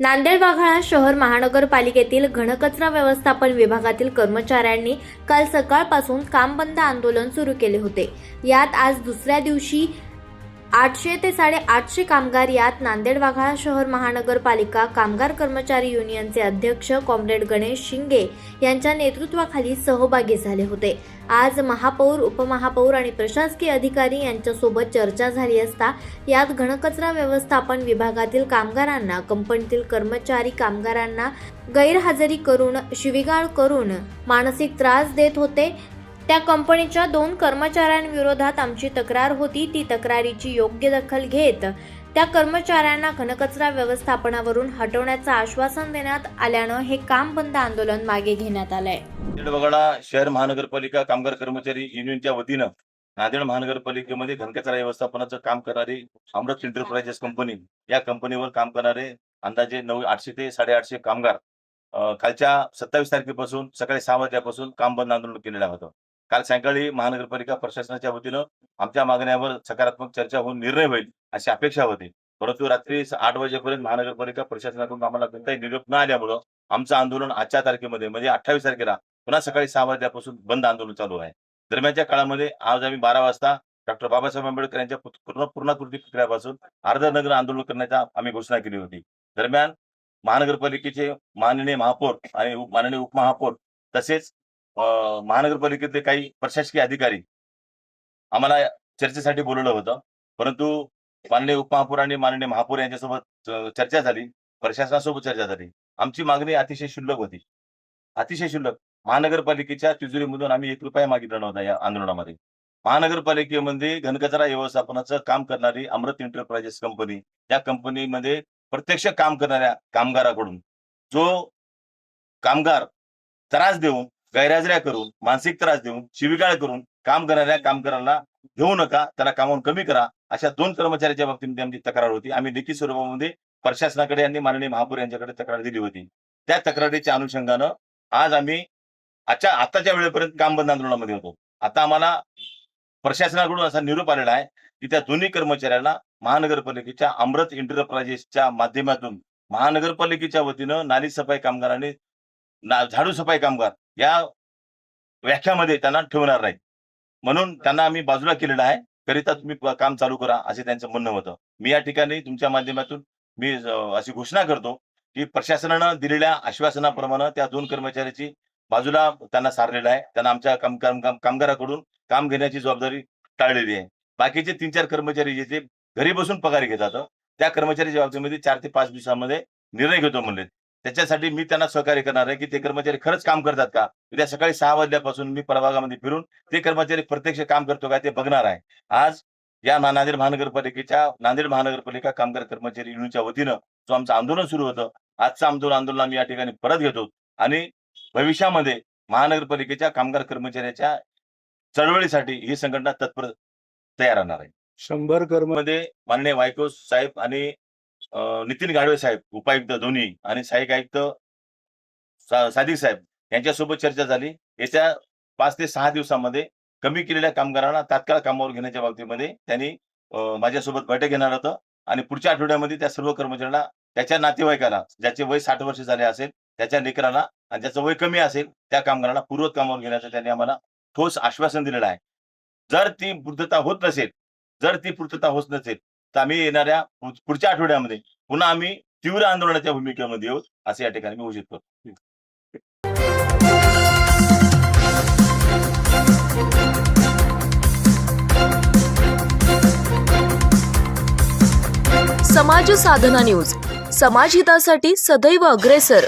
नांदेड वाघाळा शहर महानगरपालिकेतील घनकचरा व्यवस्थापन विभागातील कर्मचाऱ्यांनी काल सकाळपासून काम बंद आंदोलन सुरू केले होते। यात आज दुसऱ्या दिवशी 800 ते 850 कामगार यात नांदेड वाघाळा शहर महानगरपालिका कामगार कर्मचारी युनियनचे अध्यक्ष कॉम्रेड गणेश शिंगे यांच्या नेतृत्वाखाली सहभागी झाले होते। आज महापौर, उपमहापौर आणि प्रशासकीय अधिकारी यांच्यासोबत चर्चा झाली असता यात घनकचरा व्यवस्थापन विभागातील कामगारांना, कंपनीतील कर्मचारी कामगारांना गैरहजेरी करून, शिवीगाळ करून मानसिक त्रास देत होते। त्या कंपनीच्या 2 कर्मचाऱ्यांविरोधात आमची तक्रार होती। ती तक्रारीची योग्य दखल घेत त्या कर्मचाऱ्यांना घनकचरा व्यवस्थापनावरून हटवण्याचं आश्वासन देण्यात आल्यानं हे काम बंद आंदोलन मागे घेण्यात आलंय। नांदेड वाघाळा शहर महानगरपालिका कामगार कर्मचारी युनियनच्या वतीनं नांदेड महानगरपालिकेमध्ये घनकचरा व्यवस्थापनाचं काम करणारी अमृत एंटरप्राइजेस कंपनी, या कंपनीवर काम करणारे अंदाजे 800 ते 850 कामगार कालच्या 27 तारखेपासून सकाळी 6 वाजल्यापासून काम बंद आंदोलन केलेलं होतं। काल सायंकाळी महानगरपालिका प्रशासनाच्या वतीनं आमच्या मागण्यावर सकारात्मक चर्चा होऊन निर्णय होईल अशी अपेक्षा होती, परंतु रात्री 8 वाजेपर्यंत महानगरपालिका प्रशासनाकडून आम्हाला कोणताही निरोप न आल्यामुळं आमचं आंदोलन आजच्या तारखेमध्ये म्हणजे 28 तारखेला पुन्हा सकाळी 6 वाजल्यापासून बंद आंदोलन चालू आहे। दरम्यानच्या काळामध्ये आज आम्ही 12 वाजता डॉक्टर बाबासाहेब आंबेडकर यांच्या पूर्णाकृती पुतळ्यापासून अर्धनग्न आंदोलन करण्याचा आम्ही घोषणा केली होती। दरम्यान महानगरपालिकेचे माननीय महापौर आणि माननीय उपमहापौर तसेच महानगरपालिकेतले काही प्रशासकीय अधिकारी आम्हाला चर्चेसाठी बोलवलं होतं, परंतु माननीय उपमहापौर आणि माननीय महापौर यांच्यासोबत चर्चा झाली, प्रशासनासोबत चर्चा झाली। आमची मागणी अतिशय क्षुल्लक होती, अतिशय क्षुल्लक। महानगरपालिकेच्या तिजोरीमधून आम्ही 1 रुपया मागितला नव्हता या आंदोलनामध्ये। महानगरपालिकेमध्ये घनकचरा व्यवस्थापनाचं काम करणारी अमृत एंटरप्राइजेस कंपनी, या कंपनीमध्ये प्रत्यक्ष काम करणाऱ्या कामगाराकडून जो कामगार त्रास देऊन, गैरहजेऱ्या करून, मानसिक त्रास देऊन, शिवीगाळ करून काम करणाऱ्या कामगारांना घेऊ नका, त्याला कामावून कमी करा, अशा 2 कर्मचाऱ्याच्या बाबतीमध्ये आमची तक्रार होती। आम्ही लिखित स्वरूपामध्ये प्रशासनाकडे आणि माननीय महापौर यांच्याकडे तक्रार दिली होती। त्या तक्रारीच्या अनुषंगानं आज आम्ही आताच्या वेळेपर्यंत काम बंद आंदोलनामध्ये होतो। आता आम्हाला प्रशासनाकडून असा निरोप आलेला आहे की त्या दोन्ही कर्मचाऱ्यांना महानगरपालिकेच्या अमृत एंटरप्राइजेसच्या माध्यमातून महानगरपालिकेच्या वतीनं नाली सफाई कामगार आणि झाडू सफाई कामगार या व्याख्यामध्ये त्यांना ठेवणार नाही, म्हणून त्यांना आम्ही बाजूला केलेलं आहे। करिता तुम्ही काम चालू करा असे त्यांचं म्हणणं होतं। मी या ठिकाणी तुमच्या माध्यमातून मी अशी घोषणा करतो की प्रशासनानं दिलेल्या आश्वासनाप्रमाणे त्या 2 कर्मचाऱ्याची बाजूला त्यांना सारलेलं आहे। त्यांना आमच्या कामगाराकडून काम घेण्याची जबाबदारी टाळलेली आहे। बाकीचे 3-4 कर्मचारी जे घरी बसून पगार घेतात, त्या कर्मचाऱ्याच्या बाबतीमध्ये 4 ते 5 दिवसामध्ये निर्णय घेतो म्हणले। त्याच्यासाठी मी त्यांना सहकार्य करणार आहे की ते कर्मचारी खरंच काम करतात का। उद्या सकाळी 6 वाजल्यापासून मी प्रभागामध्ये फिरून ते कर्मचारी प्रत्यक्ष काम करतो का ते बघणार आहे। आज या नांदेड महानगरपालिका कामगार कर्मचारी युनियनच्या वतीनं जो आमचं आंदोलन सुरू होतं, आजचं आंदोलन आम्ही या ठिकाणी परत घेतो आणि भविष्यामध्ये महानगरपालिकेच्या कामगार कर्मचाऱ्याच्या चळवळीसाठी ही संघटना तत्पर तयार राहणार आहे। 100 मध्ये माननीय वायको साहेब आणि नितीन गाडवे साहेब उपायुक्त दोन्ही आणि सहाय्यक आयुक्त सादिक साहेब यांच्यासोबत चर्चा झाली। येत्या 5 ते 6 दिवसामध्ये कमी केलेल्या कामगारांना तात्काळ कामावर घेण्याच्या बाबतीमध्ये त्यांनी माझ्यासोबत बैठक घेणार होतं आणि पुढच्या आठवड्यामध्ये त्या सर्व कर्मचाऱ्यांना, त्याच्या नातेवाईकाला ज्याचे वय 60 वर्ष झाले असेल, त्याच्या लेकरांना आणि ज्याचं वय कमी असेल त्या कामगारांना पूर्वत कामावर घेण्याचं त्यांनी आम्हाला ठोस आश्वासन दिलेलं आहे। जर ती पूर्तता होत नसेल तर आम्ही येणाऱ्या पुढच्या आठवड्यामध्ये पुन्हा आम्ही तीव्र आंदोलनाच्या भूमिकेमध्ये येऊ असे या ठिकाणी मी घोषित करतो। समाज साधना न्यूज, समाजहितासाठी सदैव अग्रेसर।